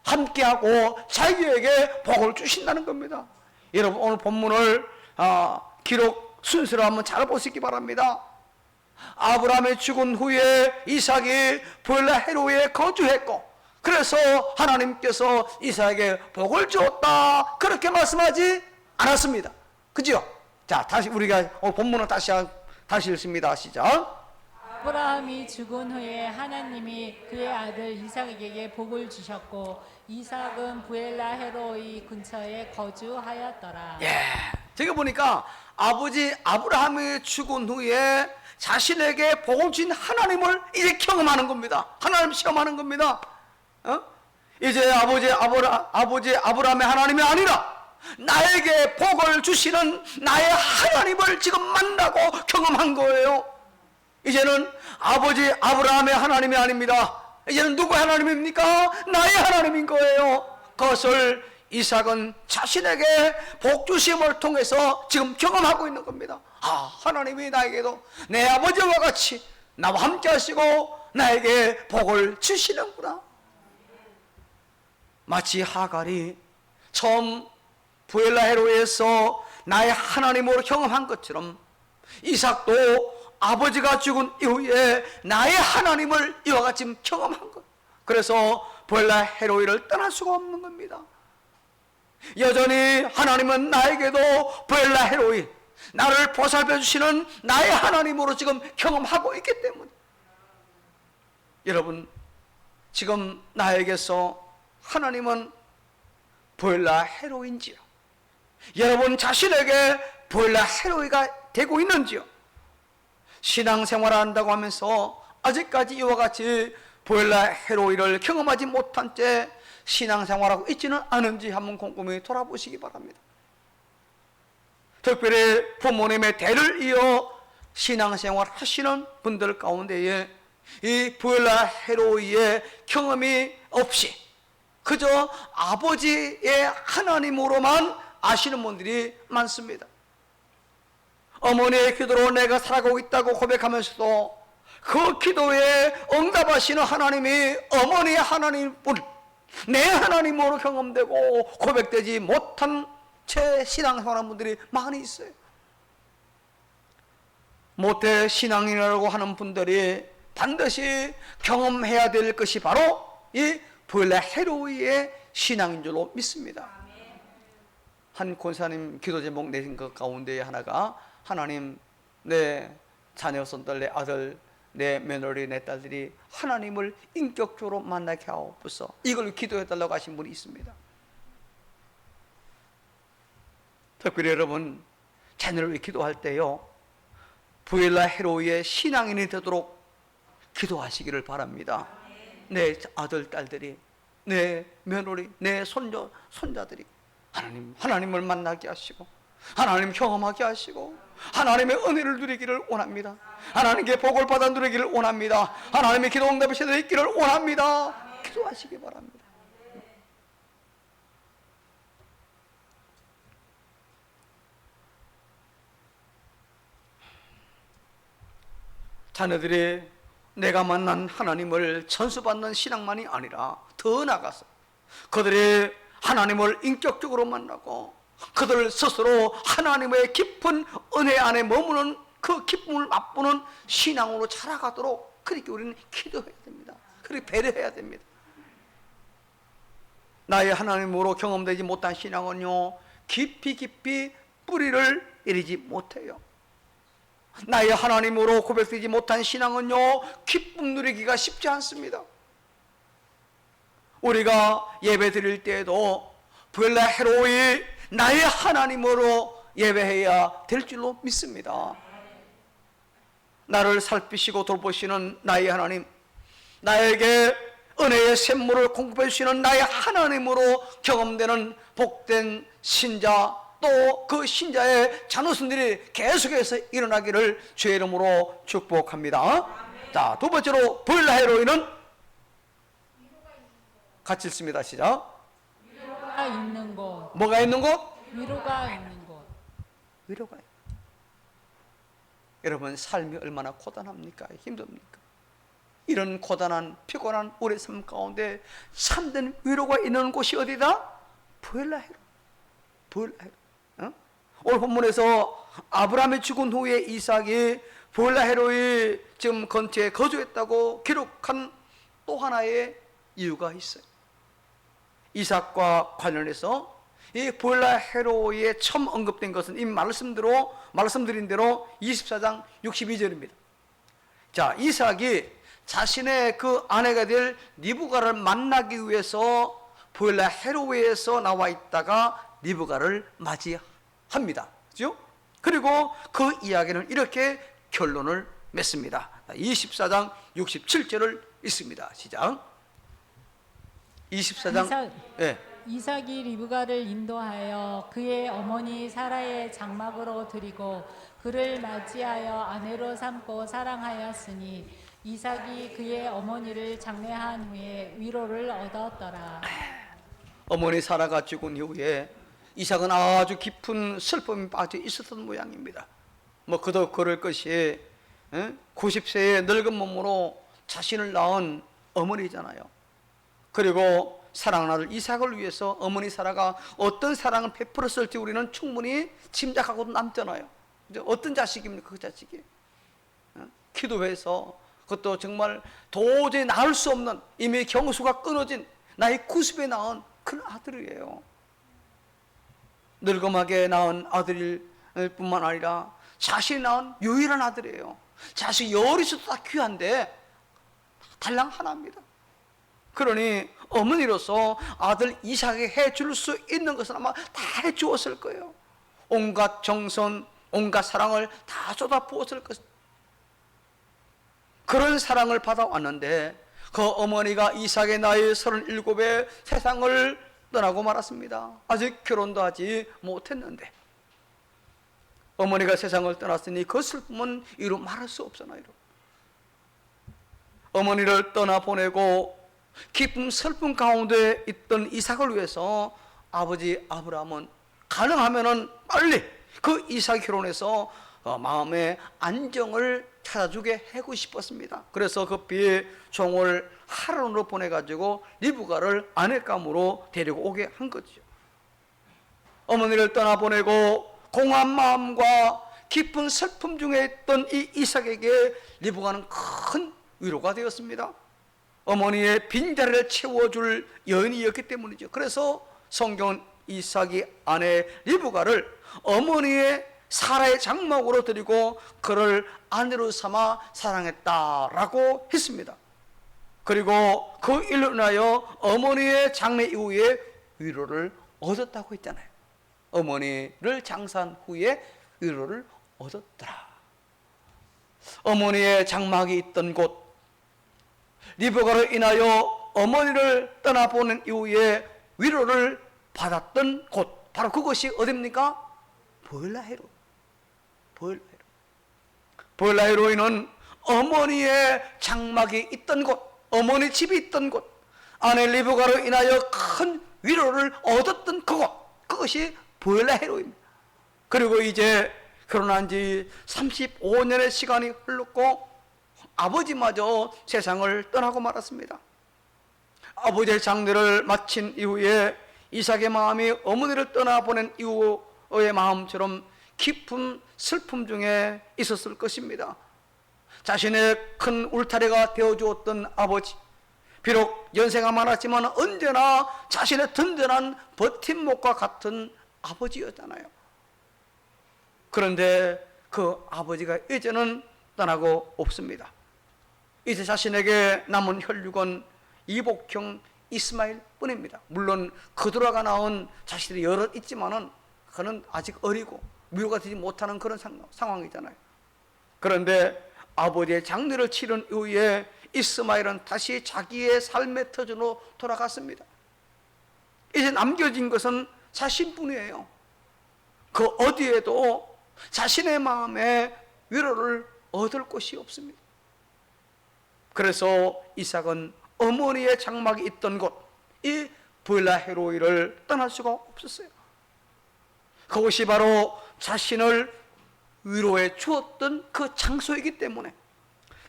함께하고 자기에게 복을 주신다는 겁니다. 여러분, 오늘 본문을 기록 순서로 한번 잘 보시기 바랍니다. 아브라함이 죽은 후에 이삭이 보엘라헤로이에 거주했고, 그래서 하나님께서 이삭에게 복을 주었다 그렇게 말씀하지 않았습니다. 그죠? 자, 다시 우리가 오늘 본문을 다시 읽습니다. 시작. 아브라함이 죽은 후에 하나님이 그의 아들 이삭에게 복을 주셨고 이삭은 부엘라헤로이 근처에 거주하였더라. 예, 제가 보니까 아버지 아브라함이 죽은 후에 자신에게 복을 주신 하나님을 이제 경험하는 겁니다. 하나님 시험하는 겁니다. 이제 아버지 아브라함의 하나님이 아니라 나에게 복을 주시는 나의 하나님을 지금 만나고 경험한 거예요. 이제는 아버지 아브라함의 하나님이 아닙니다. 이제는 누구의 하나님입니까? 나의 하나님인 거예요. 그것을 이삭은 자신에게 복 주심을 통해서 지금 경험하고 있는 겁니다. 하나님이 나에게도 내 아버지와 같이 나와 함께 하시고 나에게 복을 주시는구나. 마치 하갈이 처음 부엘라헤로이에서 나의 하나님으로 경험한 것처럼 이삭도 아버지가 죽은 이후에 나의 하나님을 이와 같이 경험한 것. 그래서 부엘라헤로이를 떠날 수가 없는 겁니다. 여전히 하나님은 나에게도 부엘라헤로이, 나를 보살펴 주시는 나의 하나님으로 지금 경험하고 있기 때문에, 여러분, 지금 나에게서 하나님은 보엘라헤로이인지요? 여러분 자신에게 보엘라헤로이가 되고 있는지요? 신앙생활을 한다고 하면서 아직까지 이와 같이 보엘라헤로이를 경험하지 못한 채 신앙생활하고 있지는 않은지 한번 곰곰이 돌아보시기 바랍니다. 특별히 부모님의 대를 이어 신앙생활 하시는 분들 가운데에 이 보엘라헤로이의 경험이 없이 그저 아버지의 하나님으로만 아시는 분들이 많습니다. 어머니의 기도로 내가 살아가고 있다고 고백하면서도 그 기도에 응답하시는 하나님이 어머니의 하나님뿐, 내 하나님으로 경험되고 고백되지 못한 채 신앙생활하는 분들이 많이 있어요. 모태 신앙이라고 하는 분들이 반드시 경험해야 될 것이 바로 이 보엘라헤로이의 신앙인 줄로 믿습니다. 한 권사님 기도 제목 내신 것 가운데 하나가 하나님, 내 자녀, 손들, 내 아들 내 며느리, 내 딸들이 하나님을 인격적으로 만나게 하옵소서. 이걸 기도해달라고 하신 분이 있습니다. 특별히 여러분, 자녀를 위해 기도할 때요, 부엘라 헤로이의 신앙인이 되도록 기도하시기를 바랍니다. 내 아들, 딸들이, 내 며느리, 내 손자, 손자들이 하나님을 만나게 하시고 하나님 경험하게 하시고 하나님의 은혜를 누리기를 원합니다. 하나님께 복을 받아 누리기를 원합니다. 하나님의 기도 응답이 제대로 있기를 원합니다. 기도하시기 바랍니다. 자녀들이 내가 만난 하나님을 전수받는 신앙만이 아니라 더 나아가서 그들이 하나님을 인격적으로 만나고 그들 스스로 하나님의 깊은 은혜 안에 머무는 그 기쁨을 맛보는 신앙으로 자라가도록 그렇게 우리는 기도해야 됩니다. 그렇게 배려해야 됩니다. 나의 하나님으로 경험되지 못한 신앙은요, 깊이 뿌리를 내리지 못해요. 나의 하나님으로 고백되지 못한 신앙은요, 기쁨 누리기가 쉽지 않습니다. 우리가 예배 드릴 때에도 부엘라 헤로이 나의 하나님으로 예배해야 될 줄로 믿습니다. 나를 살피시고 돌보시는 나의 하나님, 나에게 은혜의 샘물을 공급해 주시는 나의 하나님으로 경험되는 복된 신자, 또 그 신자의 자녀손들이 계속해서 일어나기를 주의 이름으로 축복합니다. 자, 두 번째로 부엘라 헤로이는 같이 읽습니다. 시작. 위로가 있는 곳. 뭐가 있는 곳? 위로가 있는 곳. 위로가 있는 곳. 여러분, 삶이 얼마나 고단합니까? 힘듭니까? 이런 고단한 피곤한 우리 삶 가운데 참된 위로가 있는 곳이 어디다? 부엘라 헤로. 부엘라 헤로. 오늘 본문에서 아브라함이 죽은 후에 이삭이 부엘라 헤로이 지금 건처에 거주했다고 기록한 또 하나의 이유가 있어요. 이삭과 관련해서 이 부엘라 헤로이에 처음 언급된 것은 이미 말씀드린 대로 24장 62절입니다. 자, 이삭이 자신의 그 아내가 될 리브가를 만나기 위해서 부엘라 헤로이에서 나와 있다가 리브가를 맞이합니다. 그죠? 그리고 그 이야기는 이렇게 결론을 맺습니다. 24장 67절을 읽습니다. 시작. 24장. 이삭이 리브가를 인도하여 그의 어머니 사라의 장막으로 들이고 그를 맞이하여 아내로 삼고 사랑하였으니 이삭이 그의 어머니를 장례한 후에 위로를 얻었더라. 어머니 사라가 죽은 이후에 이삭은 아주 깊은 슬픔에 빠져 있었던 모양입니다. 뭐 그도 그럴 것이 90세의 늙은 몸으로 자신을 낳은 어머니잖아요. 그리고 사랑하는 아들 이삭을 위해서 어머니 사라가 어떤 사랑을 베풀었을지 우리는 충분히 짐작하고도 남잖아요. 어떤 자식입니까? 그 자식이 기도해서 그것도 정말 도저히 낳을 수 없는 이미 경수가 끊어진 나이 90에 낳은 그런 아들이에요. 늙음하게 낳은 아들일 뿐만 아니라 자신이 낳은 유일한 아들이에요. 자식 열이 있어도 다 귀한데 달랑 하나입니다. 그러니 어머니로서 아들 이삭에게 해줄 수 있는 것은 아마 다 해주었을 거예요. 온갖 정성, 온갖 사랑을 다 쏟아부었을 것입니다. 그런 사랑을 받아왔는데 그 어머니가 이삭의 나이 37에 세상을 떠나고 말았습니다. 아직 결혼도 하지 못했는데 어머니가 세상을 떠났으니 그 슬픔은 이루 말할 수 없잖아요. 어머니를 떠나보내고 깊은 슬픔 가운데 있던 이삭을 위해서 아버지 아브라함은 가능하면은 빨리 그 이삭 결혼해서 마음의 안정을 찾아주게 하고 싶었습니다. 그래서 급히 종을 하란으로 보내가지고 리브가를 아내감으로 데리고 오게 한 거죠. 어머니를 떠나보내고 공한 마음과 깊은 슬픔 중에 있던 이 이삭에게 리브가는 큰 위로가 되었습니다. 어머니의 빈자리를 채워줄 여인이었기 때문이죠. 그래서 성경은 이삭이 아내 리브가를 어머니의 사라의 장막으로 드리고 그를 아내로 삼아 사랑했다라고 했습니다. 그리고 그 일로 인하여 어머니의 장례 이후에 위로를 얻었다고 했잖아요. 어머니를 장사한 후에 위로를 얻었더라. 어머니의 장막이 있던 곳, 리브가로 인하여 어머니를 떠나보낸 이후에 위로를 받았던 곳, 바로 그것이 어디입니까? 보엘라헤로. 보엘라헤로이는 어머니의 장막이 있던 곳, 어머니 집이 있던 곳, 아내 리브가로 인하여 큰 위로를 얻었던 그곳, 그것이 보엘라헤로입니다. 그리고 이제 결혼한 지 35년의 시간이 흘렀고 아버지마저 세상을 떠나고 말았습니다. 아버지의 장례를 마친 이후에 이삭의 마음이 어머니를 떠나보낸 이후의 마음처럼 깊은 슬픔 중에 있었을 것입니다. 자신의 큰 울타리가 되어주었던 아버지, 비록 연세가 많았지만 언제나 자신의 든든한 버팀목과 같은 아버지였잖아요. 그런데 그 아버지가 이제는 떠나고 없습니다. 이제 자신에게 남은 혈육은 이복형 이스마엘 뿐입니다. 물론 그들아가 낳은 자식들이 여럿 있지만은 그는 아직 어리고 미호가 되지 못하는 그런 상황이잖아요. 그런데 아버지의 장례를 치른 이후에 이스마엘은 다시 자기의 삶의 터전으로 돌아갔습니다. 이제 남겨진 것은 자신뿐이에요. 그 어디에도 자신의 마음에 위로를 얻을 곳이 없습니다. 그래서 이삭은 어머니의 장막이 있던 곳, 이 보엘라헤로이를 떠날 수가 없었어요. 그것이 바로 자신을 위로해 주었던 그 장소이기 때문에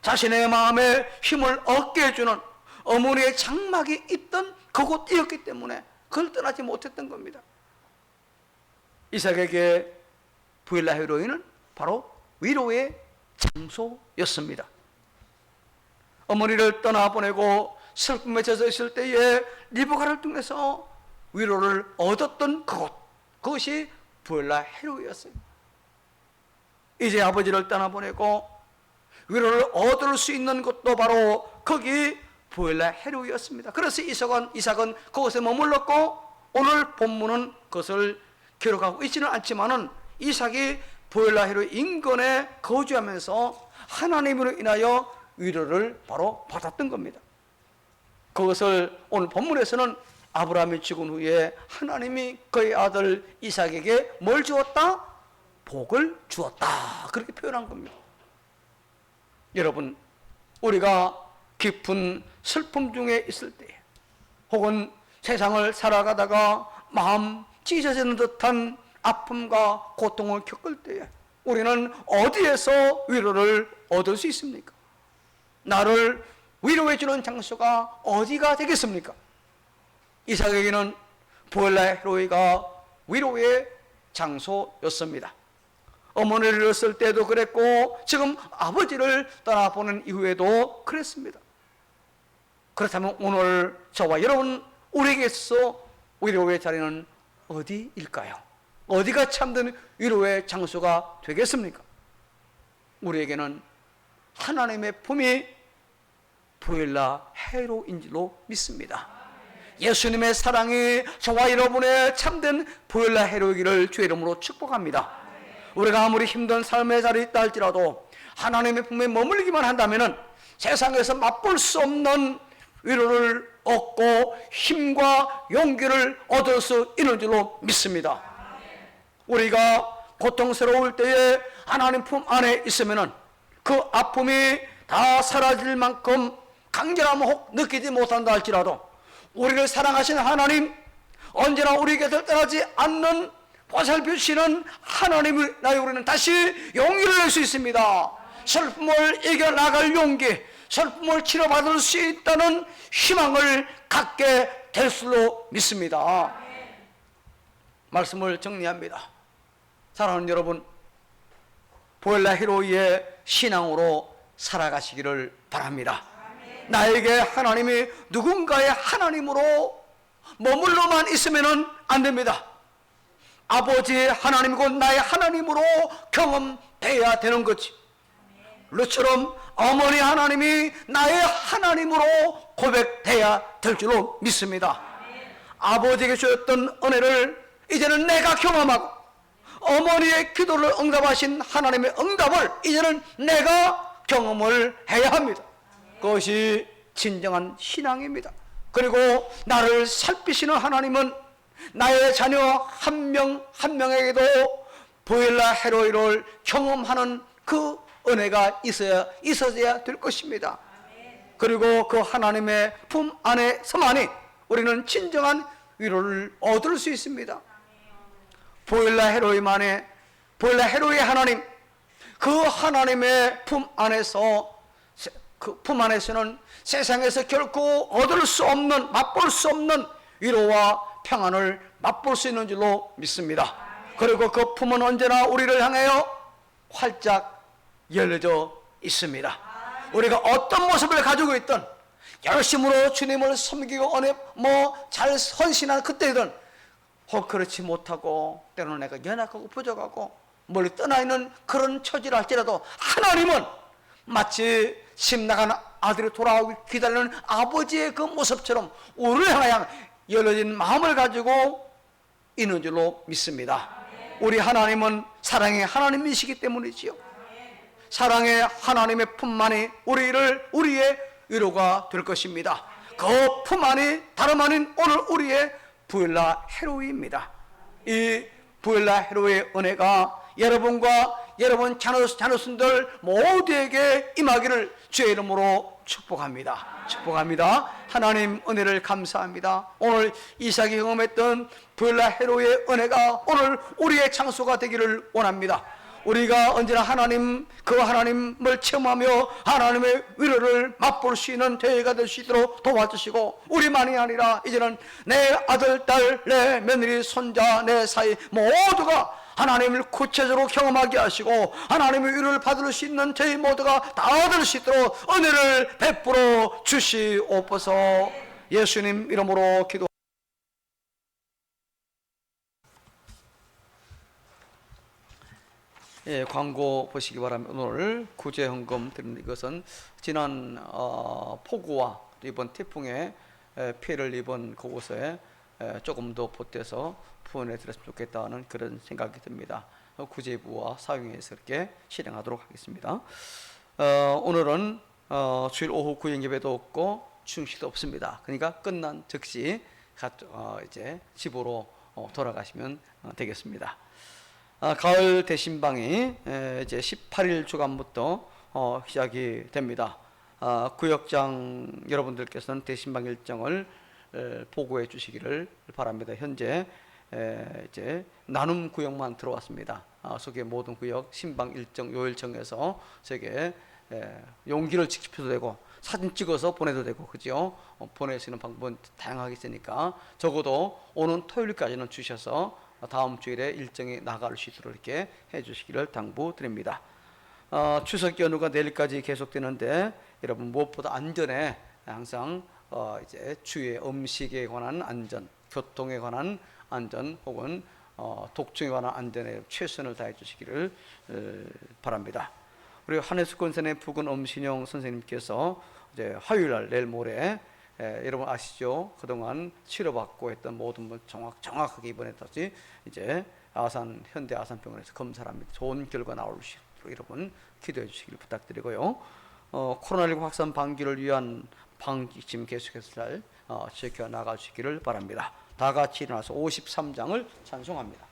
자신의 마음에 힘을 얻게 해주는 어머니의 장막이 있던 그곳이었기 때문에 그걸 떠나지 못했던 겁니다. 이삭에게 보엘라헤로이는 바로 위로의 장소였습니다. 어머니를 떠나보내고 슬픔에 젖어 있을 때에 리브가를 통해서 위로를 얻었던 그곳, 그것이 보엘라헤로이였어요. 이제 아버지를 떠나보내고 위로를 얻을 수 있는 것도 바로 거기 보엘라헤로이였습니다. 그래서 이삭은 그곳에 머물렀고 오늘 본문은 그것을 기록하고 있지는 않지만은 이삭이 보엘라헤로이 인근에 거주하면서 하나님으로 인하여 위로를 바로 받았던 겁니다. 그것을 오늘 본문에서는 아브라함이 죽은 후에 하나님이 그의 아들 이삭에게 뭘 주었다? 복을 주었다. 그렇게 표현한 겁니다. 여러분, 우리가 깊은 슬픔 중에 있을 때 혹은 세상을 살아가다가 마음 찢어지는 듯한 아픔과 고통을 겪을 때에 우리는 어디에서 위로를 얻을 수 있습니까? 나를 위로해 주는 장소가 어디가 되겠습니까? 이삭에게는 보엘라헤로이가 위로의 장소였습니다. 어머니를 잃었을 때도 그랬고 지금 아버지를 떠나보낸 이후에도 그랬습니다. 그렇다면 오늘 저와 여러분, 우리에게서 위로의 자리는 어디일까요? 어디가 참된 위로의 장소가 되겠습니까? 우리에게는 하나님의 품이 보엘라헤로인지로 믿습니다. 예수님의 사랑이 저와 여러분의 참된 보엘라헤로이기를 주의 이름으로 축복합니다. 우리가 아무리 힘든 삶의 자리에 있다 할지라도 하나님의 품에 머물기만 한다면 세상에서 맛볼 수 없는 위로를 얻고 힘과 용기를 얻을 수 있는 줄로 믿습니다. 우리가 고통스러울 때에 하나님 품 안에 있으면 그 아픔이 다 사라질 만큼 강렬함을 혹 느끼지 못한다 할지라도 우리를 사랑하시는 하나님, 언제나 우리 곁을 떠나지 않는 보살피시는 하나님을 나여 우리는 다시 용기를 낼 수 있습니다. 슬픔을 이겨나갈 용기, 슬픔을 치료받을 수 있다는 희망을 갖게 될 줄로 믿습니다. 말씀을 정리합니다. 사랑하는 여러분, 보엘라헤로이의 신앙으로 살아가시기를 바랍니다. 나에게 하나님이 누군가의 하나님으로 머물러만 있으면 안 됩니다. 아버지 하나님이고 나의 하나님으로 경험돼야 되는 거지. 루처럼 어머니 하나님이 나의 하나님으로 고백돼야 될 줄로 믿습니다. 아버지에게 주셨던 은혜를 이제는 내가 경험하고, 어머니의 기도를 응답하신 하나님의 응답을 이제는 내가 경험을 해야 합니다. 그것이 진정한 신앙입니다. 그리고 나를 살피시는 하나님은 나의 자녀 한 명 한 명에게도 보일라 헤로이를 경험하는 그 은혜가 있어야 될 것입니다. 그리고 그 하나님의 품 안에서만이 우리는 진정한 위로를 얻을 수 있습니다. 보일라 헤로이만의, 보일라 헤로이의 하나님, 그 하나님의 품 안에서, 그 품 안에서는 세상에서 결코 얻을 수 없는, 맛볼 수 없는 위로와 평안을 맛볼 수 있는 줄로 믿습니다. 그리고 그 품은 언제나 우리를 향하여 활짝 열려져 있습니다. 우리가 어떤 모습을 가지고 있든, 열심으로 주님을 섬기고 잘 헌신한 그때든, 혹 그렇지 못하고 때로는 내가 연약하고 부족하고 멀리 떠나 있는 그런 처지를 할지라도 하나님은 마치 집 나간 아들이 돌아오기 기다리는 아버지의 그 모습처럼 우리를 향하여 열려진 마음을 가지고 있는 줄로 믿습니다. 우리 하나님은 사랑의 하나님이시기 때문이지요. 사랑의 하나님의 품만이 우리의 위로가 될 것입니다. 그 품 안이 다름 아닌 오늘 우리의 보일라 헤로이입니다. 이 보일라 헤로이의 은혜가 여러분과 여러분 자녀손들 모두에게 임하기를 주의 이름으로 축복합니다. 축복합니다. 하나님 은혜를 감사합니다. 오늘 이삭이 경험했던 보일라 헤로이의 은혜가 오늘 우리의 장소가 되기를 원합니다. 우리가 언제나 그 하나님을 체험하며 하나님의 위로를 맛볼 수 있는 대회가 될 수 있도록 도와주시고, 우리만이 아니라 이제는 내 아들, 딸, 내 며느리, 손자, 내 사이 모두가 하나님을 구체적으로 경험하게 하시고 하나님의 위로를 받을 수 있는 저희 모두가 다 얻을 수 있도록 은혜를 베풀어 주시옵소서. 예수님 이름으로 기도. 예, 광고 보시기 바랍니다. 오늘 구제헌금 드립니다. 이것은 지난 폭우와 이번 태풍에 피해를 입은 그곳에 조금 더 보태서 후원해 드렸으면 좋겠다는 그런 생각이 듭니다. 구제부와 사용해서 이렇게 실행하도록 하겠습니다. 오늘은 주일 오후 구역 예배도 없고 중식도 없습니다. 그러니까 끝난 즉시 이제 집으로 돌아가시면 되겠습니다. 가을 대신방이 이제 18일 주간부터 시작이 됩니다. 구역장 여러분들께서는 대신방 일정을 보고해 주시기를 바랍니다. 현재 이제 나눔 구역만 들어왔습니다. 속에 모든 구역 신방 일정 요일정에서 저게 용기를 직접 해도 되고 사진 찍어서 보내도 되고, 그죠? 보낼 수 있는 방법은 다양하게 있으니까 적어도 오는 토요일까지는 주셔서 다음 주일에 일정이 나갈 수 있도록 이렇게 해주시기를 당부드립니다. 추석 연휴가 내일까지 계속되는데 여러분 무엇보다 안전에 항상 이제 주의 음식에 관한 안전, 교통에 관한 안전, 혹은 독증에 관한 안전에 최선을 다해 주시기를 바랍니다. 우리 한혜숙 권선의 부근 엄신영 선생님께서 이제 화요일날 내일 모레 여러분 아시죠? 그동안 치료받고 했던 모든 분 정확하게 이번에 다시 이제 현대 아산병원에서 검사를 합니다. 좋은 결과 나올 수 있도록 여러분 기도해 주시길 부탁드리고요. 코로나19 확산 방지를 위한 방지짐 계속해서 잘 지켜 나가주시기를 바랍니다. 다 같이 일어나서 53장을 찬송합니다.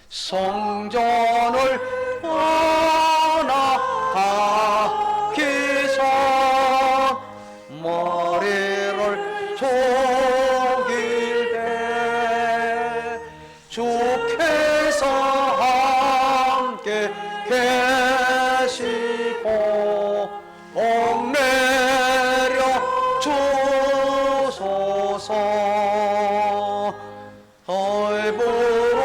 성전을 떠나가기서 머리를 숙일 때 주께서 함께 계시고 복 내려 주소서. 얼부로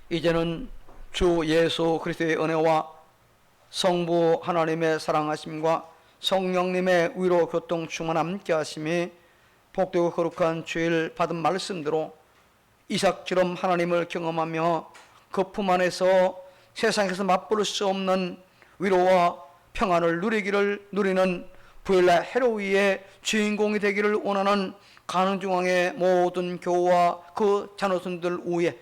이제는 주 예수 그리스도의 은혜와 성부 하나님의 사랑하심과 성령님의 위로 교통 충만 함께 하심이 복되고 거룩한 주일 받은 말씀대로 이삭처럼 하나님을 경험하며 그 품 안에서 세상에서 맛볼 수 없는 위로와 평안을 누리는 부엘라 헤로이의 주인공이 되기를 원하는 가능중앙의 모든 교우와 그 자녀손들 위에,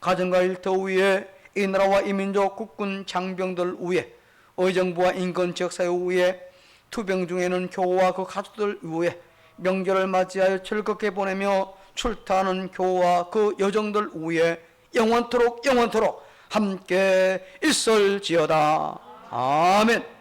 가정과 일터 위에, 이 나라와 이 민족 국군 장병들 위에, 의정부와 인권지역사회 위에, 투병 중에는 교우와 그 가족들 위에, 명절을 맞이하여 즐겁게 보내며 출타하는 교우와 그 여정들 위에 영원토록 함께 있을지어다. 아멘.